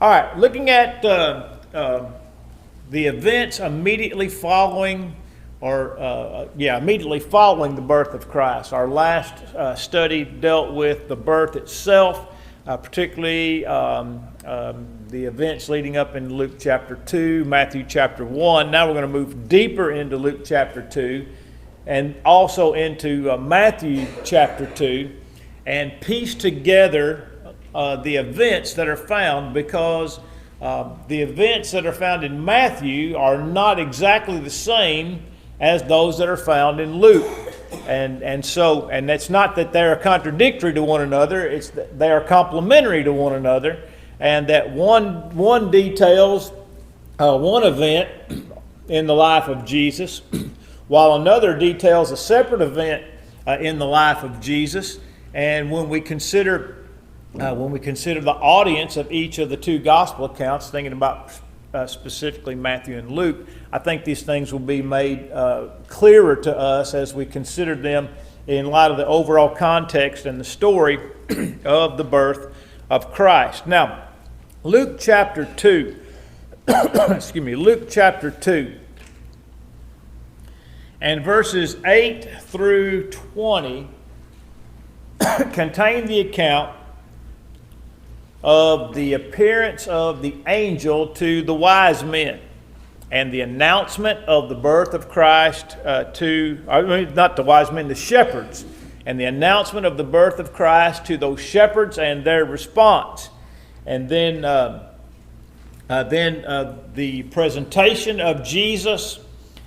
All right, looking at the events immediately following, immediately following the birth of Christ. Our last study dealt with the birth itself, particularly the events leading up in Luke chapter 2, Matthew chapter 1. Now we're going to move deeper into Luke chapter 2 and also into Matthew chapter 2 and piece together the events that are found, because the events that are found in Matthew are not exactly the same as those that are found in Luke. And it's not that they're contradictory to one another, it's that they are complementary to one another, and that one details one event in the life of Jesus, while another details a separate event in the life of Jesus. And when we consider the audience of each of the two gospel accounts, thinking about specifically Matthew and Luke, I think these things will be made clearer to us as we consider them in light of the overall context and the story of the birth of Christ. Now, Luke chapter 2, Luke chapter 2, and verses 8 through 20 contain the account of the appearance of the angel to the wise men and the announcement of the birth of Christ not the wise men, the shepherds, and the announcement of the birth of Christ to those shepherds and their response. And then the presentation of Jesus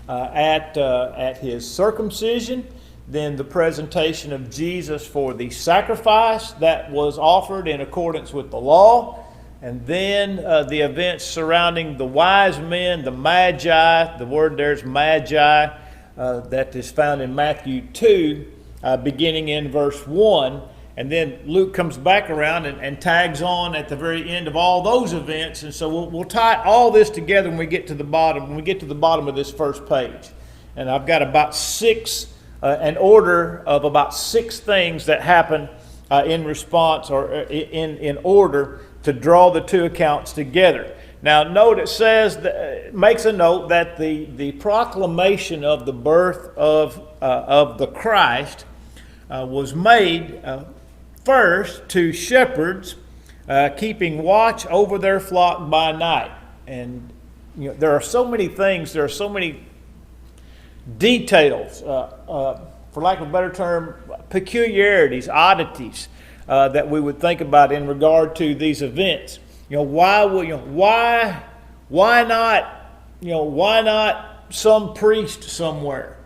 at his circumcision, then the presentation of Jesus for the sacrifice that was offered in accordance with the law, and then the events surrounding the wise men, the magi. The word there's magi, that is found in Matthew 2, beginning in verse 1. And then Luke comes back around and tags on at the very end of all those events. And so we'll tie all this together when we get to the bottom of this first page. And I've got about an order of about 6 things that happen in response, or in order to draw the two accounts together. Now, note it says, makes a note that the proclamation of the birth of the Christ was made first to shepherds keeping watch over their flock by night. And there are so many things, there are so many details, for lack of a better term, peculiarities, oddities that we would think about in regard to these events. Why not some priest somewhere?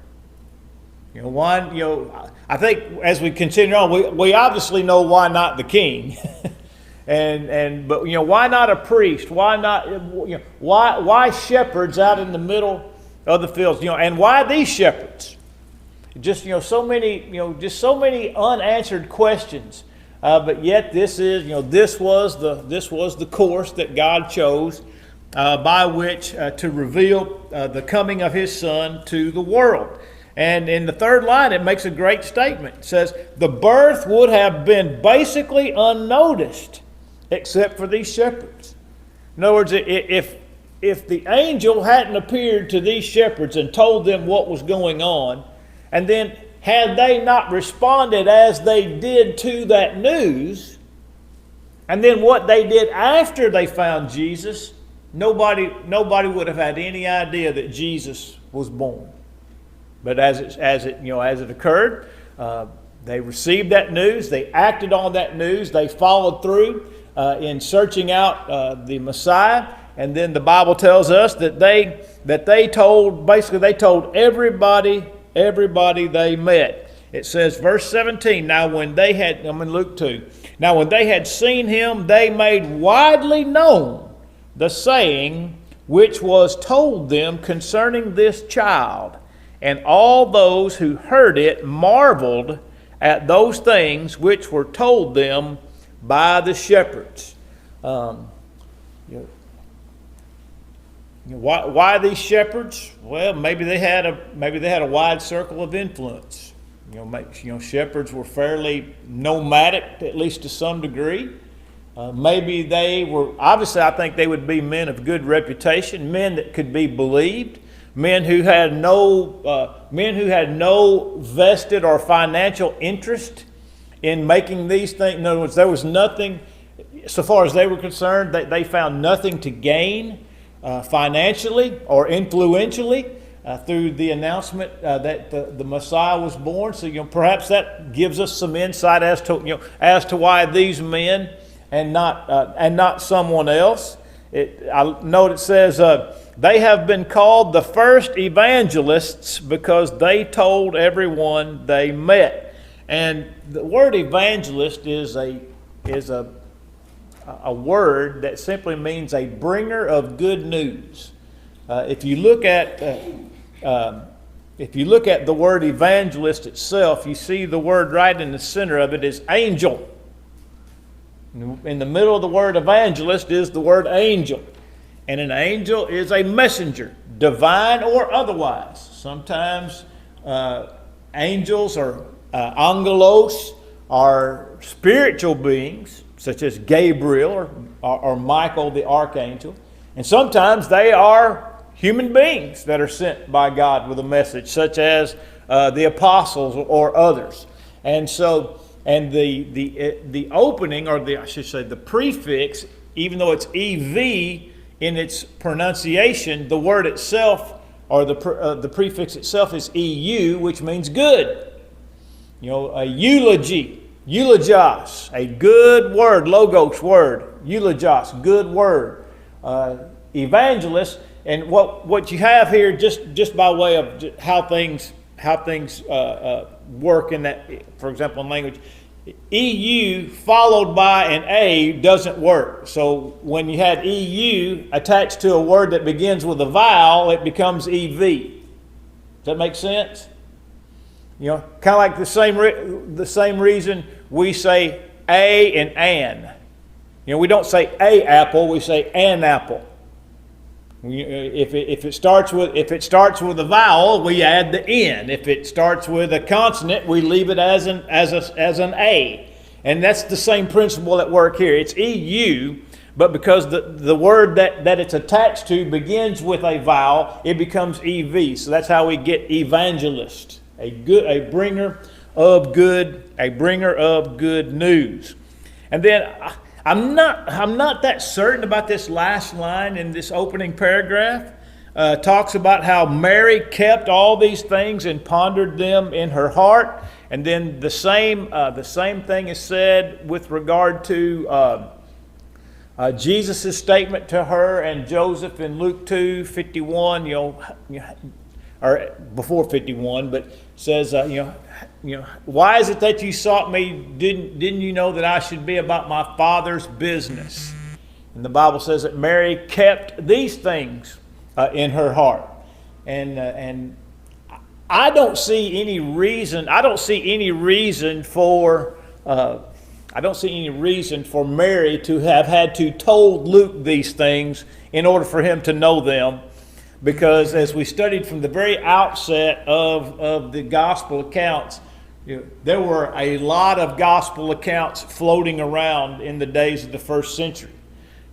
I think as we continue on, we obviously know why not the king, but why not a priest? Why not? Why shepherds out in the middle of the fields? And why these shepherds? Just so many unanswered questions. But yet this was the course that God chose by which to reveal the coming of His Son to the world. And in the third line, it makes a great statement. It says, the birth would have been basically unnoticed except for these shepherds. In other words, if the angel hadn't appeared to these shepherds and told them what was going on, and then had they not responded as they did to that news, and then what they did after they found Jesus, nobody would have had any idea that Jesus was born. But as it occurred, they received that news, they acted on that news, they followed through in searching out the Messiah, and then the Bible tells us that they told everybody they met. It says, verse 17, I'm in Luke 2. Now when they had seen him, they made widely known the saying which was told them concerning this child. And all those who heard it marveled at those things which were told them by the shepherds. Why these shepherds? Well, maybe they had a wide circle of influence. Shepherds were fairly nomadic, at least to some degree. Maybe they were, obviously I think they would be men of good reputation, men that could be believed, men who had no vested or financial interest in making these things. In other words, there was nothing, so far as they were concerned, they found nothing to gain financially or influentially through the announcement that the Messiah was born. So perhaps that gives us some insight as to why these men and not someone else. I note it says they have been called the first evangelists because they told everyone they met. And the word evangelist is a word that simply means a bringer of good news. If you look at the word evangelist itself, you see the word right in the center of it is angel. In the middle of the word evangelist is the word angel. And an angel is a messenger, divine or otherwise. Sometimes angels or angelos are spiritual beings, such as Gabriel or Michael the archangel. And sometimes they are human beings that are sent by God with a message, such as the apostles or others. And so, and the opening, or I should say the prefix, even though it's EV in its pronunciation, the word itself, or the prefix itself is EU, which means good. A eulogy, eulogos, a good word, logos word, eulogos, good word. Evangelist, and what you have here, just by way of how things work in that, for example, in language, EU followed by an A doesn't work. So when you had EU attached to a word that begins with a vowel, it becomes EV. Does that make sense? Kind of like the same reason we say a and an. We don't say a apple, we say an apple. If it starts with a vowel, we add the N. If it starts with a consonant, we leave it as an A. And that's the same principle at work here. It's EU, but because the word that it's attached to begins with a vowel, it becomes EV. So that's how we get evangelist, a bringer of good news. And then I'm not that certain about this last line in this opening paragraph. Talks about how Mary kept all these things and pondered them in her heart. And then the same thing is said with regard to Jesus' statement to her and Joseph in Luke 2:51. Or before 51, but says, why is it that you sought me? Didn't you know that I should be about my Father's business? And the Bible says that Mary kept these things in her heart, and I don't see any reason for Mary to have had to told Luke these things in order for him to know them. Because as we studied from the very outset of the gospel accounts, there were a lot of gospel accounts floating around in the days of the first century.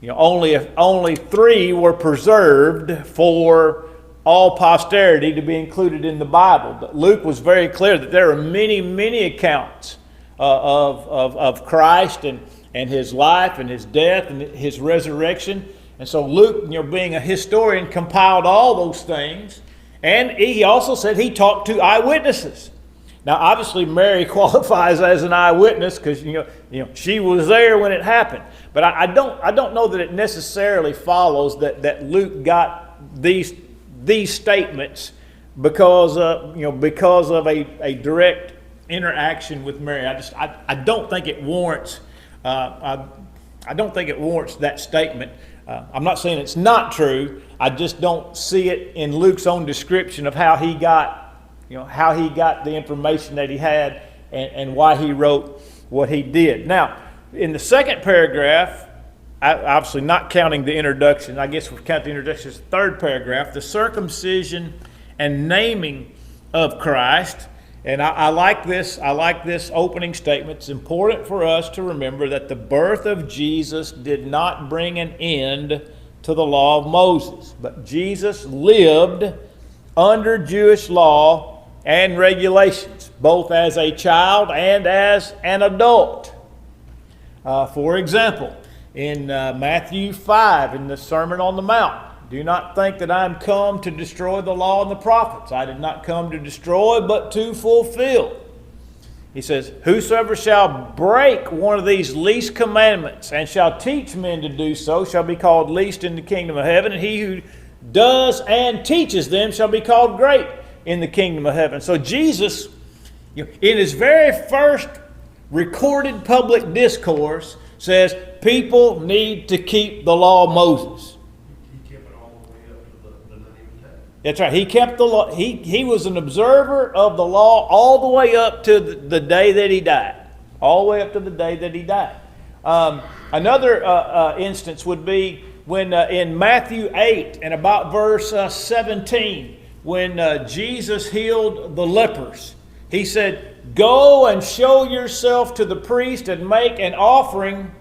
Only 3 were preserved for all posterity to be included in the Bible. But Luke was very clear that there are many, many accounts of Christ and his life and his death and his resurrection. And so Luke, being a historian, compiled all those things. And he also said he talked to eyewitnesses. Now, obviously, Mary qualifies as an eyewitness because she was there when it happened. But I don't know that it necessarily follows that Luke got these statements because of a direct interaction with Mary. I don't think it warrants. I don't think it warrants that statement. I'm not saying it's not true. I just don't see it in Luke's own description of how he got the information that he had and why he wrote what he did. Now, in the second paragraph, obviously not counting the introduction, I guess we'll count the introduction as the third paragraph, the circumcision and naming of Christ. And I like this. I like this opening statement. It's important for us to remember that the birth of Jesus did not bring an end to the law of Moses, but Jesus lived under Jewish law and regulations, both as a child and as an adult. For example, in Matthew 5, in the Sermon on the Mount, do not think that I am come to destroy the law and the prophets. I did not come to destroy, but to fulfill. He says, whosoever shall break one of these least commandments and shall teach men to do so shall be called least in the kingdom of heaven, and he who does and teaches them shall be called great in the kingdom of heaven. So Jesus, in his very first recorded public discourse, says people need to keep the law of Moses. He kept it all the way up to the name tag. That's right. He kept the law. He was an observer of the law all the way up to the day that he died. All the way up to the day that he died. Another instance would be when in Matthew 8 and about verse 17, when Jesus healed the lepers. He said, go and show yourself to the priest and make an offering,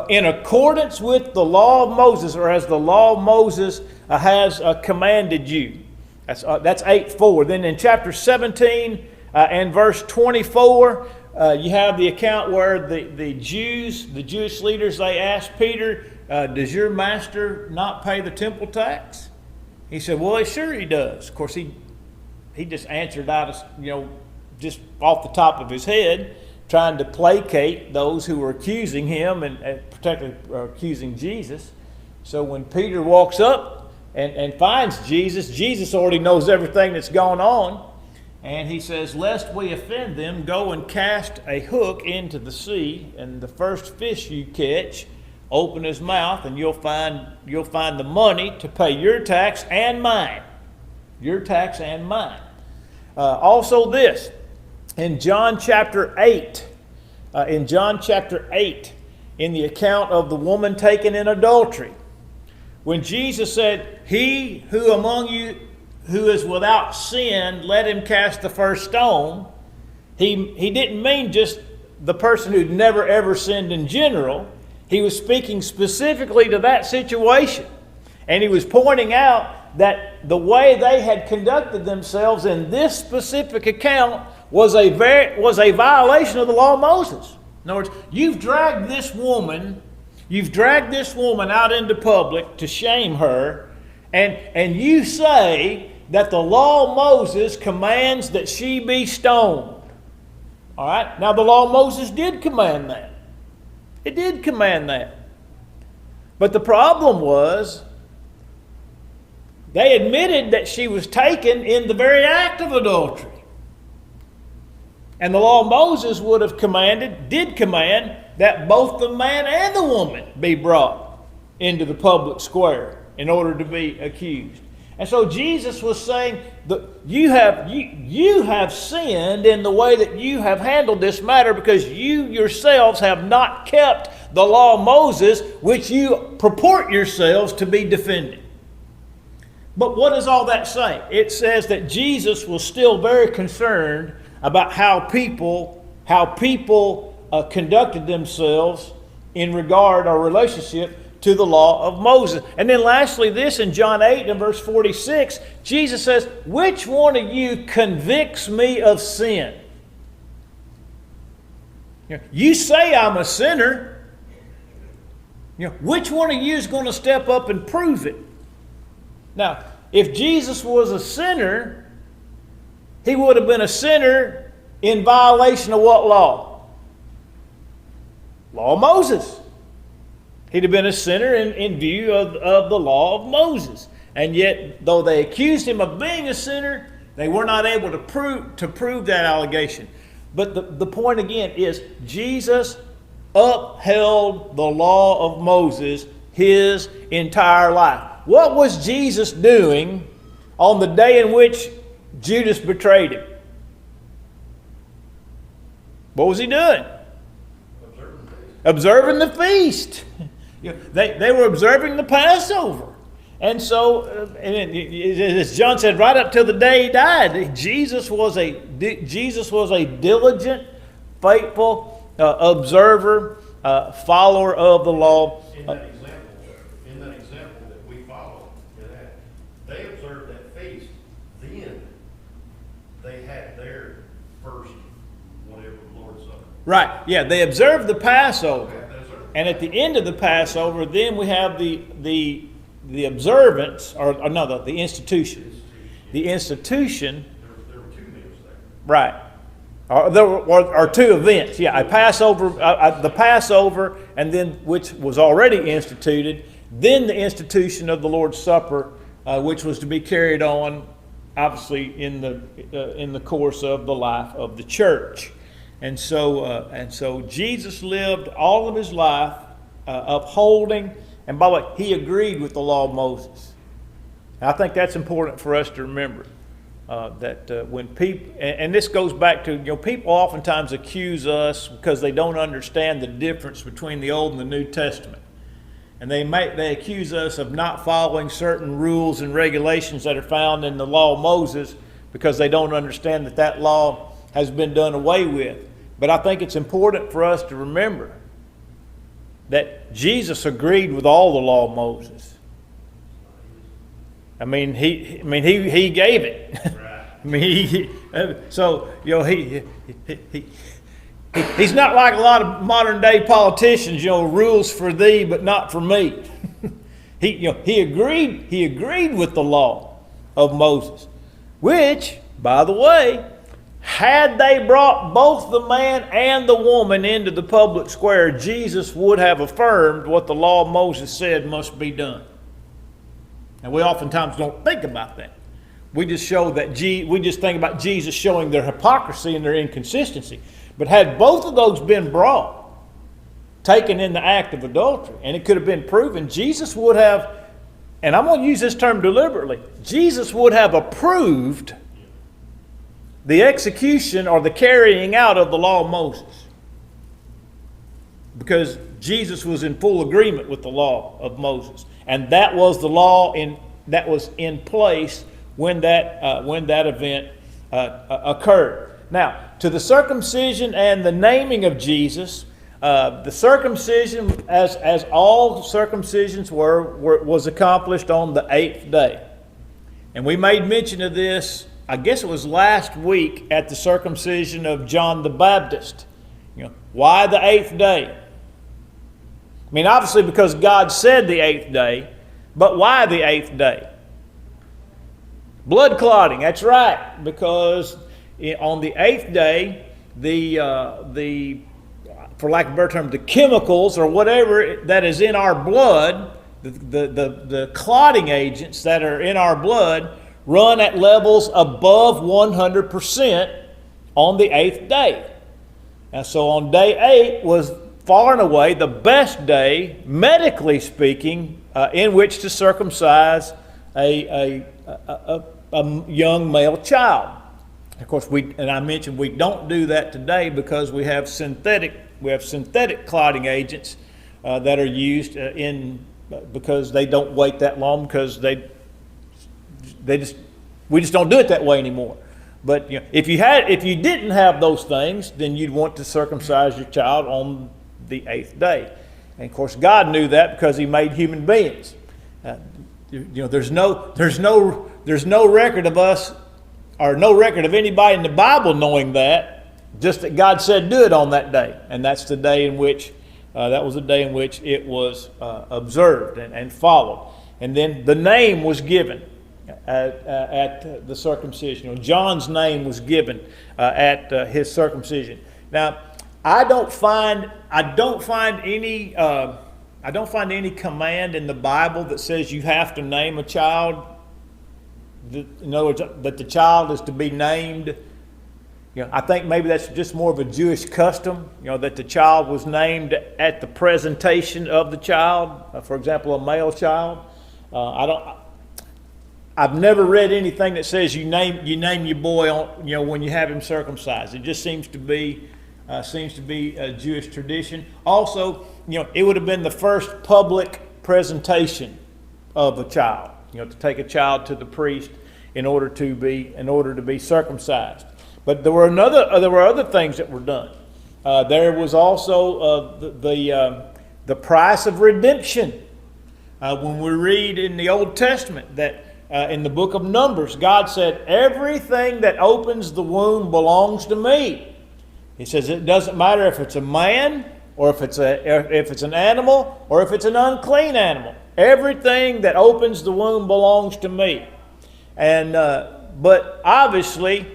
in accordance with the law of Moses, or as the law of Moses has commanded you. That's 8:4. Then in chapter 17 and verse 24, you have the account where the Jewish leaders, they asked Peter, does your master not pay the temple tax? He said, well, sure he does. Of course, he just answered out of, just off the top of his head, trying to placate those who were accusing him and particularly accusing Jesus. So when Peter walks up and finds Jesus, Jesus already knows everything that's gone on. And he says, lest we offend them, go and cast a hook into the sea, and the first fish you catch, open his mouth, and you'll find the money to pay your tax and mine. Your tax and mine. Also this, in John chapter 8, in the account of the woman taken in adultery, when Jesus said, he who among you who is without sin, let him cast the first stone, he didn't mean just the person who'd never ever sinned in general. He was speaking specifically to that situation. And he was pointing out that the way they had conducted themselves in this specific account was a violation of the law of Moses. In other words, you've dragged this woman out into public to shame her, and you say that the law of Moses commands that she be stoned. All right? Now, the law of Moses did command that. It did command that. But the problem was, they admitted that she was taken in the very act of adultery. And the law of Moses did command that both the man and the woman be brought into the public square in order to be accused. And so Jesus was saying that you have sinned in the way that you have handled this matter, because you yourselves have not kept the law of Moses, which you purport yourselves to be defending. But what does all that say? It says that Jesus was still very concerned about how people conducted themselves in regard or relationship to the law of Moses. And then lastly, this in John 8 and verse 46, Jesus says, which one of you convicts me of sin? You say I'm a sinner. Which one of you is going to step up and prove it? Now, if Jesus was a sinner, he would have been a sinner in violation of what law? Law of Moses. He'd have been a sinner in view of the law of Moses. And yet, though they accused him of being a sinner, they were not able to prove that allegation. But the point again is, Jesus upheld the law of Moses his entire life. What was Jesus doing on the day in which Judas betrayed him? What was he doing? Observing the feast. They were observing the Passover. And so, as John said, right up till the day he died, Jesus was a diligent, faithful observer, follower of the law. In that example that we follow, they observed that feast. Then they had their first whatever Lord's Supper. Right. Yeah, they observed the Passover, That's right. and at the end of the Passover, then we have the observance, or no, the institution. The institution. There were two meals there. Right. There were two events. Yeah, a Passover, the Passover, and then which was already instituted. Then the institution of the Lord's Supper, which was to be carried on, obviously in the course of the life of the church. And so Jesus lived all of his life upholding. And by the way, he agreed with the law of Moses. And I think that's important for us to remember. That when people, and this goes back to, people oftentimes accuse us because they don't understand the difference between the Old and the New Testament. And they accuse us of not following certain rules and regulations that are found in the law of Moses because they don't understand that law has been done away with. But I think it's important for us to remember that Jesus agreed with all the law of Moses. I mean, he gave it. Right. I mean, he's not like a lot of modern day politicians. Rules for thee, but not for me. He agreed with the law of Moses, which, by the way, had they brought both the man and the woman into the public square, Jesus would have affirmed what the law of Moses said must be done. And we oftentimes don't think about that. We just think about Jesus showing their hypocrisy and their inconsistency. But had both of those been brought, taken in the act of adultery, and it could have been proven, Jesus would have, and I'm going to use this term deliberately, Jesus would have approved the execution or the carrying out of the law of Moses. Because Jesus was in full agreement with the law of Moses. And that was the law that was in place when that event occurred. Now, to the circumcision and the naming of Jesus, the circumcision, as all circumcisions was accomplished on the 8th day. And we made mention of this, I guess it was last week, at the circumcision of John the Baptist. Why the 8th day? I mean, obviously because God said the 8th day, but why the 8th day? Blood clotting, that's right, because on the 8th day, for lack of a better term, the chemicals or whatever that is in our blood, the clotting agents that are in our blood run at levels above 100% on the 8th day. And so on day 8 was far and away the best day, medically speaking, in which to circumcise a young male child. Of course, I mentioned we don't do that today because we have synthetic clotting agents that are used because they don't wait that long because we just don't do it that way anymore. But if you didn't have those things, then you'd want to circumcise your child on the 8th day. And of course, God knew that because He made human beings. There's no record of us, or no record of anybody in the Bible knowing that. Just that God said do it on that day, and that's the day in which that was the day in which it was observed and followed. And then the name was given at the circumcision. John's name was given at his circumcision. Now, I don't find any command in the Bible that says you have to name a child. In other words, that the child is to be named. I think maybe that's just more of a Jewish custom. That the child was named at the presentation of the child. For example, a male child. I've never read anything that says you name your boy when you have him circumcised. It just seems to be a Jewish tradition. Also, it would have been the first public presentation of a child. to take a child to the priest in order to be circumcised. But there were other things that were done. There was also the price of redemption. When we read in the Old Testament that in the book of Numbers, God said, everything that opens the womb belongs to me. He says it doesn't matter if it's a man or if it's an animal or if it's an unclean animal. Everything that opens the womb belongs to me. And but obviously,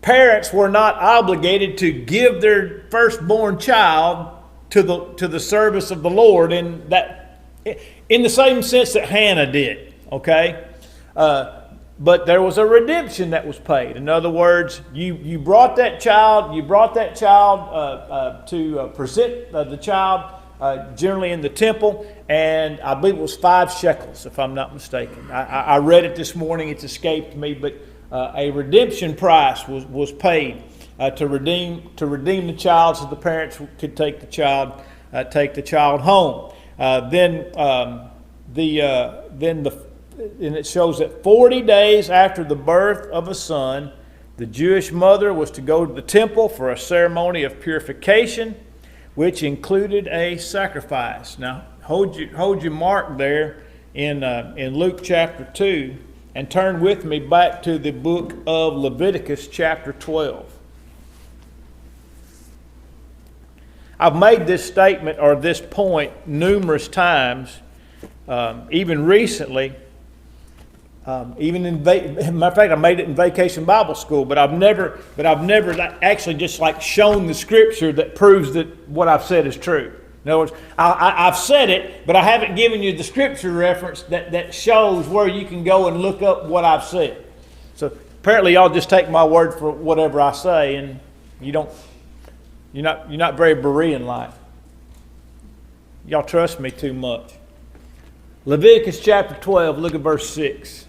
parents were not obligated to give their firstborn child to the service of the Lord in the same sense that Hannah did. Okay, but there was a redemption that was paid. In other words, you brought that child to present the child generally in the temple, and I believe it was 5 shekels, if I'm not mistaken. I read it this morning; it's escaped me, but a redemption price was paid to redeem the child, so the parents could take the child home. And it shows that 40 days after the birth of a son, the Jewish mother was to go to the temple for a ceremony of purification, which included a sacrifice. Now, hold your mark there in Luke chapter 2, and turn with me back to the book of Leviticus chapter 12. I've made this statement or this point numerous times, even recently. Matter of fact, I made it in Vacation Bible School, but I've never actually just like shown the scripture that proves that what I've said is true. In other words, I've said it, but I haven't given you the scripture reference that shows where you can go and look up what I've said. So apparently, y'all just take my word for whatever I say, and you're not very Berean-like. Y'all trust me too much. Leviticus chapter 12, look at verse 6.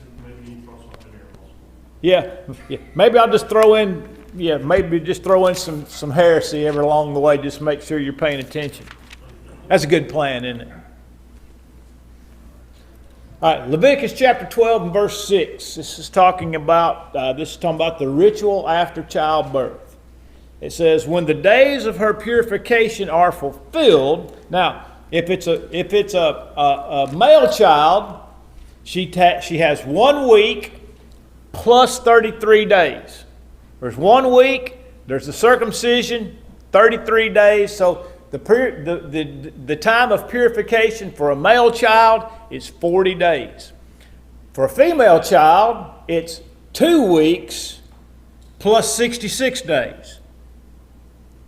Yeah. Maybe I'll just throw in some heresy every along the way, just make sure you're paying attention. That's a good plan, isn't it? All right, Leviticus chapter 12 and verse 6. This is talking about the ritual after childbirth. It says, when the days of her purification are fulfilled. Now, if it's a male child, she has 1 week plus 33 days. There's 1 week. There's the circumcision, 33 days. So the time of purification for a male child is 40 days. For a female child, it's 2 weeks plus 66 days.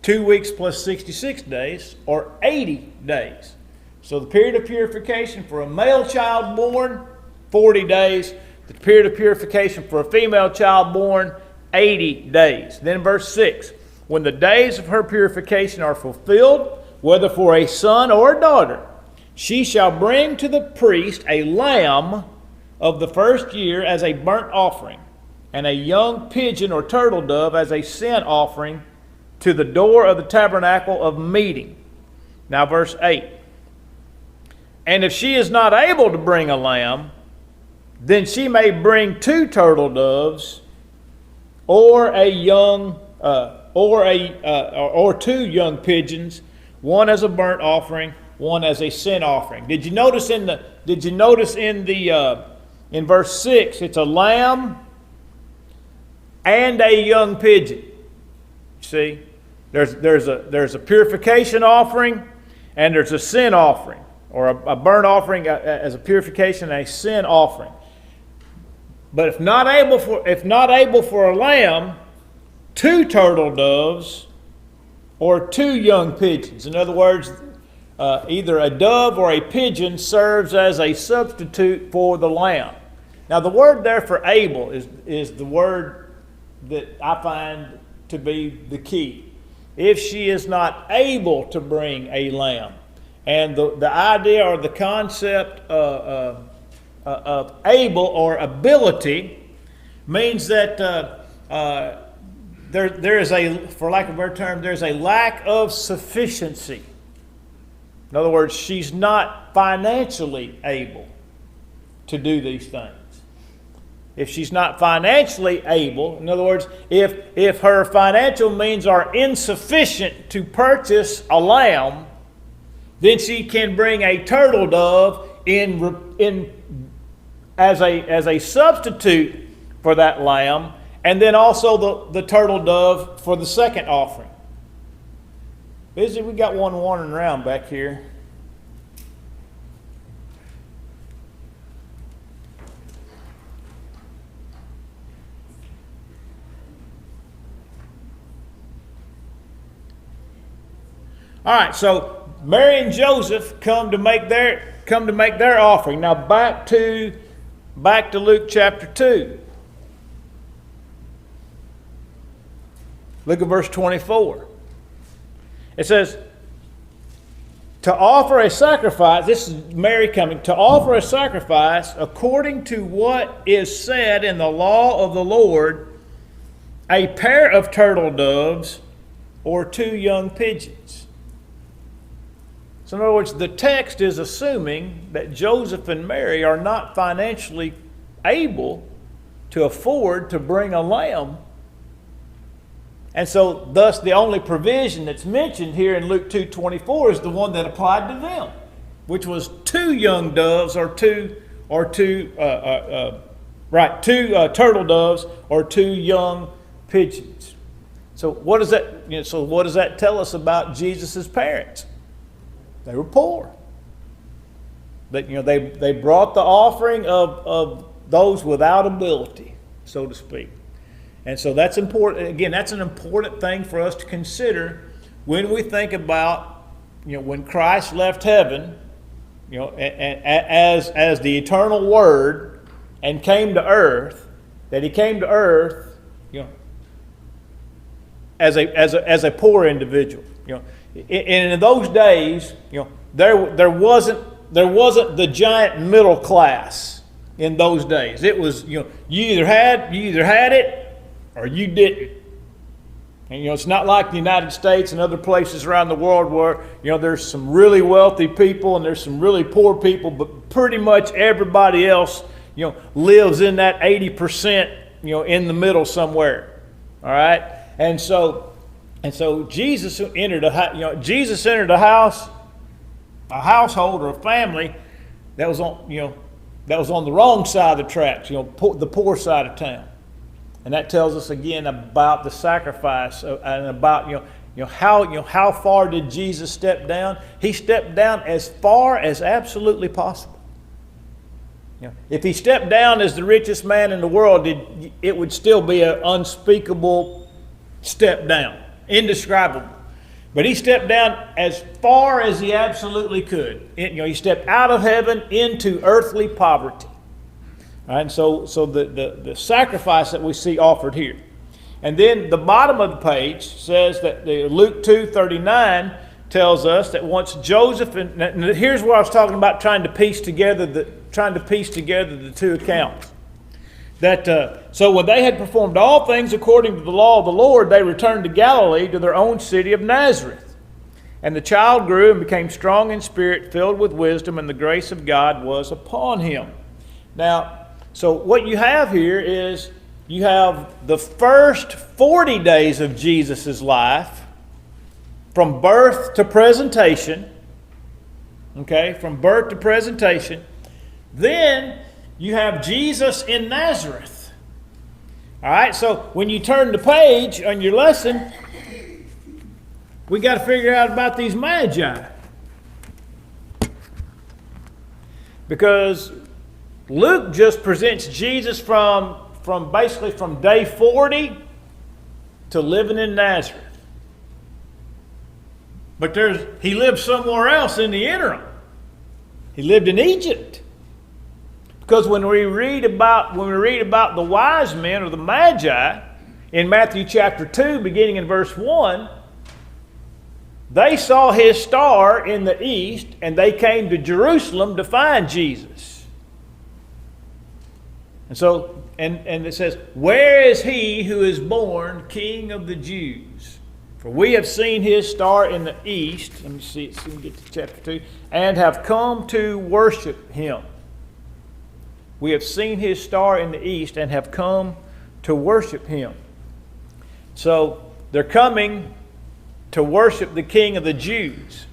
2 weeks plus 66 days, or 80 days. So the period of purification for a male child born, 40 days. The period of purification for a female child born, 80 days. Then verse 6. When the days of her purification are fulfilled, whether for a son or a daughter, she shall bring to the priest a lamb of the first year as a burnt offering, and a young pigeon or turtle dove as a sin offering to the door of the tabernacle of meeting. Now verse 8. And if she is not able to bring a lamb, then she may bring 2 turtle doves, or 2 young pigeons, one as a burnt offering, one as a sin offering. Did you notice in verse 6, it's a lamb and a young pigeon. See, there's a purification offering, and there's a sin offering, or a burnt offering as a purification and a sin offering. But if not able for a lamb, 2 turtle doves or 2 young pigeons. In other words, either a dove or a pigeon serves as a substitute for the lamb. Now the word there for able is the word that I find to be the key. If she is not able to bring a lamb. And the idea or the concept of able or ability means that there is a, for lack of a better term, there's a lack of sufficiency. In other words, she's not financially able to do these things. If she's not financially able, in other words, if her financial means are insufficient to purchase a lamb, then she can bring a turtle dove as a substitute for that lamb, and then also the turtle dove for the second offering. Busy, we got one wandering around back here. All right, so Mary and Joseph come to make their offering. Now back to Luke chapter 2. Look at verse 24. It says, to offer a sacrifice, this is Mary coming, to offer a sacrifice according to what is said in the law of the Lord, a pair of turtle doves or 2 young pigeons. So in other words, the text is assuming that Joseph and Mary are not financially able to afford to bring a lamb. And so thus the only provision that's mentioned here in Luke 2:24 is the one that applied to them, which was 2 young doves or two turtle doves or 2 young pigeons. So what does that tell us about Jesus' parents? They were poor. They brought the offering of those without ability, so to speak. And so that's important. Again, that's an important thing for us to consider when we think about, when Christ left heaven, as the eternal Word and came to earth, that he came to earth, as a poor individual. And in those days, there wasn't the giant middle class in those days. It was, you either had it or you didn't. And it's not like the United States and other places around the world where there's some really wealthy people and there's some really poor people, but pretty much everybody else lives in that 80% in the middle somewhere. All right, and so Jesus entered a household or a family that was on the wrong side of the tracks, the poor side of town. And that tells us again about the sacrifice and about how far did Jesus step down? He stepped down as far as absolutely possible. If he stepped down as the richest man in the world, it would still be an unspeakable step down, indescribable. But he stepped down as far as he absolutely could. He stepped out of heaven into earthly poverty. All right, and so the sacrifice that we see offered here. And then the bottom of the page says that Luke 2:39 tells us that once Joseph, and here's where I was talking about trying to piece together the 2 accounts. So when they had performed all things according to the law of the Lord, they returned to Galilee, to their own city of Nazareth. And the child grew and became strong in spirit, filled with wisdom, and the grace of God was upon him. Now, so what you have here is you have the first 40 days of Jesus' life, from birth to presentation. Okay, from birth to presentation. Then you have Jesus in Nazareth. All right, so when you turn the page on your lesson, we got to figure out about these magi. Because Luke just presents Jesus from basically from day 40 to living in Nazareth. But he lived somewhere else in the interim. He lived in Egypt. Because when we read about the wise men or the magi in Matthew chapter 2, beginning in verse 1, they saw his star in the east and they came to Jerusalem to find Jesus. And so, and it says, where is he who is born King of the Jews? For we have seen his star in the east, let me see, so we can get to chapter 2, and have come to worship him. We have seen his star in the east and have come to worship him. So they're coming to worship the King of the Jews.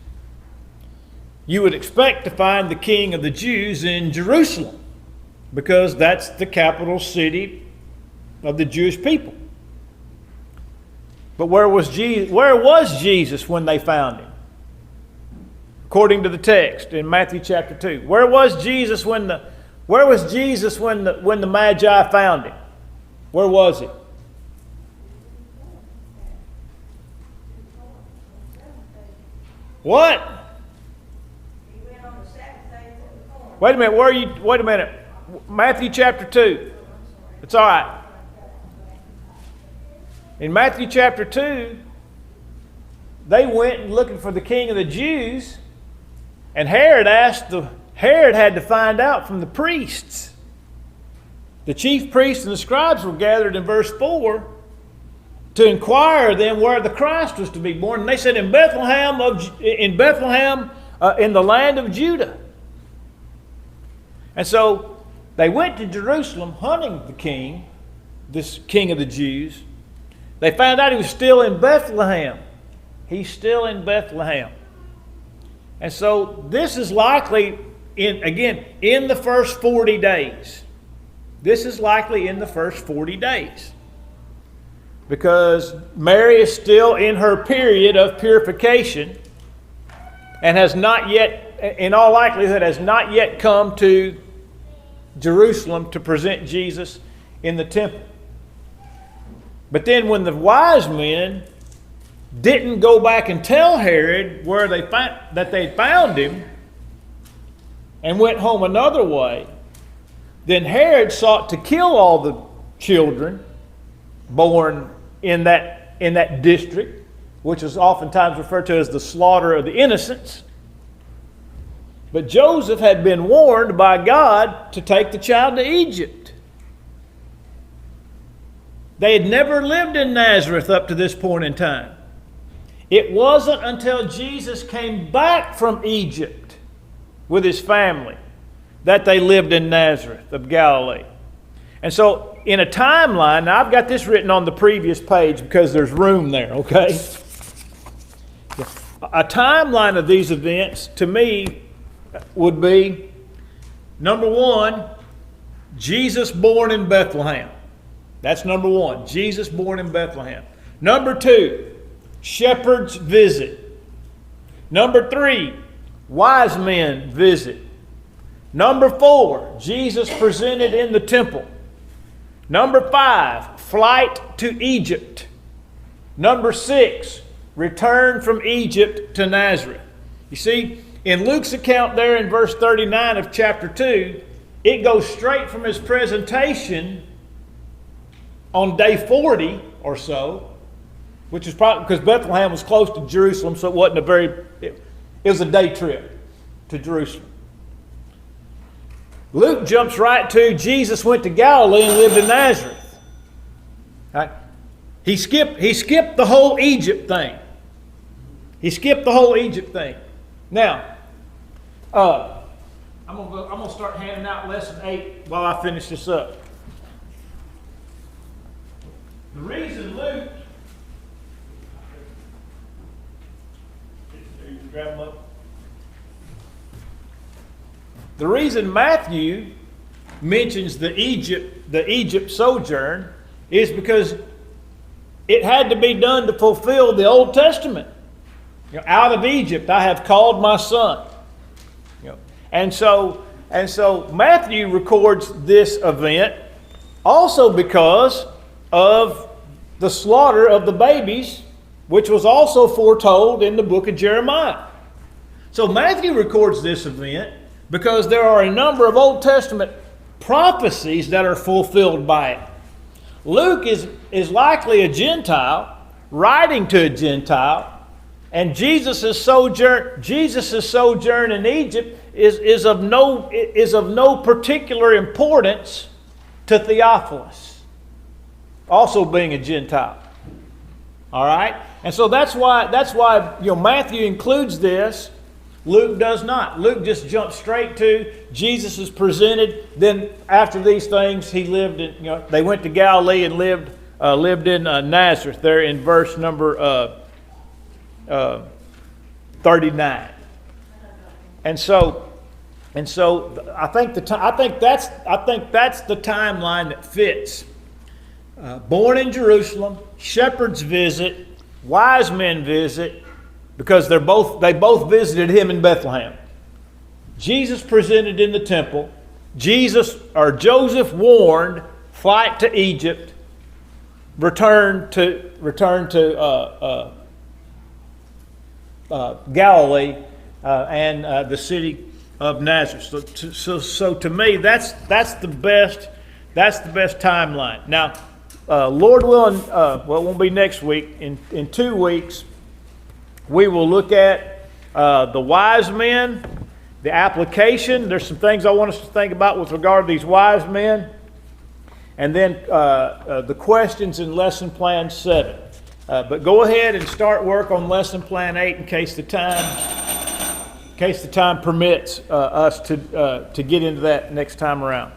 You would expect to find the King of the Jews in Jerusalem, because that's the capital city of the Jewish people. But where was Jesus when they found him? According to the text in Matthew chapter 2. Where was Jesus when the Magi found him? Where was he? What? Wait a minute, wait a minute. Matthew chapter 2. It's all right. In Matthew chapter 2, they went and looking for the King of the Jews, and Herod had to find out from the priests. The chief priests and the scribes were gathered in verse 4 to inquire then where the Christ was to be born. And they said in Bethlehem, in the land of Judah. And so they went to Jerusalem hunting the king, this King of the Jews. They found out he was still in Bethlehem. He's still in Bethlehem. And so this is likely, in the first 40 days. This is likely in the first 40 days. Because Mary is still in her period of purification and has not yet, in all likelihood, has not yet come to Jerusalem to present Jesus in the temple. But then when the wise men didn't go back and tell Herod where that they found him and went home another way, then Herod sought to kill all the children born in that district, which is oftentimes referred to as the slaughter of the innocents. But Joseph had been warned by God to take the child to Egypt. They had never lived in Nazareth up to this point in time. It wasn't until Jesus came back from Egypt with his family that they lived in Nazareth of Galilee. And so in a timeline, now I've got this written on the previous page because there's room there, okay? A timeline of these events to me would be, number one, Jesus born in Bethlehem. That's number one, Jesus born in Bethlehem. Number two, shepherds visit. Number three, wise men visit. Number four, Jesus presented in the temple. Number five, flight to Egypt. Number six, return from Egypt to Nazareth. You see, in Luke's account there in verse 39 of chapter 2, it goes straight from his presentation on day 40 or so, which is probably because Bethlehem was close to Jerusalem, so it wasn't it was a day trip to Jerusalem. Luke jumps right to Jesus went to Galilee and lived in Nazareth. Right? He skipped the whole Egypt thing. He skipped the whole Egypt thing. Now, I'm gonna start handing out lesson 8 while I finish this up. The reason Luke, grab them up. The reason Matthew mentions the Egypt sojourn is because it had to be done to fulfill the Old Testament. You know, out of Egypt I have called my son. You know, and so Matthew records this event also because of the slaughter of the babies, which was also foretold in the book of Jeremiah. So Matthew records this event because there are a number of Old Testament prophecies that are fulfilled by it. Luke is likely a Gentile, writing to a Gentile, and Jesus' sojourn in Egypt is of no particular importance to Theophilus, also being a Gentile. All right, and so that's why Matthew includes this Luke does not. Luke just jumps straight to Jesus is presented. Then after these things, he lived in, they went to Galilee and lived in Nazareth there in verse number 39. And so I think that's the timeline that fits. Born in Jerusalem, shepherds visit, wise men visit, because they both visited him in Bethlehem. Jesus presented in the temple. Joseph warned, flight to Egypt, return to Galilee and the city of Nazareth. So to me, that's the best timeline. Now, Lord willing, it won't be next week. In 2 weeks, we will look at the wise men, the application. There's some things I want us to think about with regard to these wise men. And then the questions in Lesson Plan 7. But go ahead and start work on Lesson Plan 8 in case the time permits us to get into that next time around.